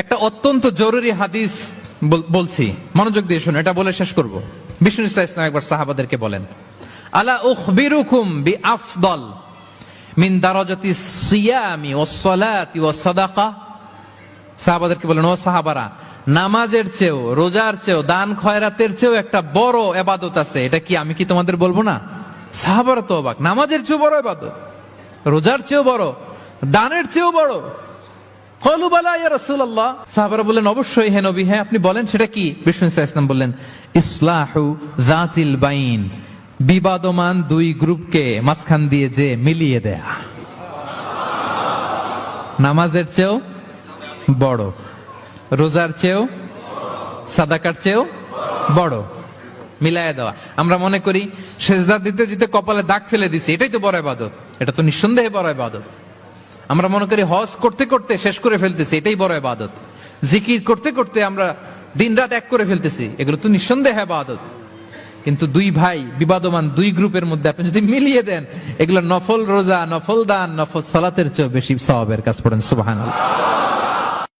একটা অত্যন্ত জরুরি হাদিস বলছি, মনোযোগ দিয়ে শুনুন, এটা বলে শেষ করব। বিষ্ণু ইসলাম একবার সাহাবাদেরকে বলেন, আলা উখবিরুকুম বিআফদল মিন দারাজাতি সিয়ামি ওয়াস সালাতি ওয়াস সাদাকা। সাহাবাদেরকে বলেন, ও সাহাবারা, নামাজের চেয়েও, রোজার চেয়েও, দান খয়রাতের চেয়েও একটা বড় ইবাদত আছে, এটা কি আমি কি তোমাদের বলবো না? সাহাবারা তো অবাক, নামাজের চেয়েও বড় ইবাদত, রোজার চেয়েও বড়, দানের চেয়েও বড়। ক্বালু বালা ইয়া রাসূলুল্লাহ। সাহাবারা বললেন, অবশ্যই হে নবী, হ্যাঁ আপনি বলেন সেটা কি? বিষ্ণু ইসলাম বললেন, ইসলাহু যাতিল বাইন, বিবাদমান দুই গ্রুপকে মাঝখান দিয়ে যে মিলিয়ে দেয়া। নামাজের চেয়েও বড়, রোজার চেয়েও, সাদাকার চেয়েও বড়, মিলাইয়া দেওয়া। আমরা মনে করি সেজদা দিতে দিতে কপালে দাগ ফেলে দিছি, এটাই তো বড় ইবাদত। এটা তো নিঃসন্দেহে বড় ইবাদত। আমরা মনে করি হজ করতে করতে শেষ করে ফেলতেছি, এটাই বড় ইবাদত। জিকির করতে করতে আমরা দিন রাত এক করে ফেলতেছি, এগুলো তো নিঃসন্দেহে ইবাদত। কিন্তু দুই ভাই, বিবাদমান দুই গ্রুপের মধ্যে আপনি যদি মিলিয়ে দেন, এগুলো নফল রোজা, নফল দান, নফল সালাতের চেয়ে বেশি সওয়াবের কাজ। পড়েন সুবহানাল্লাহ।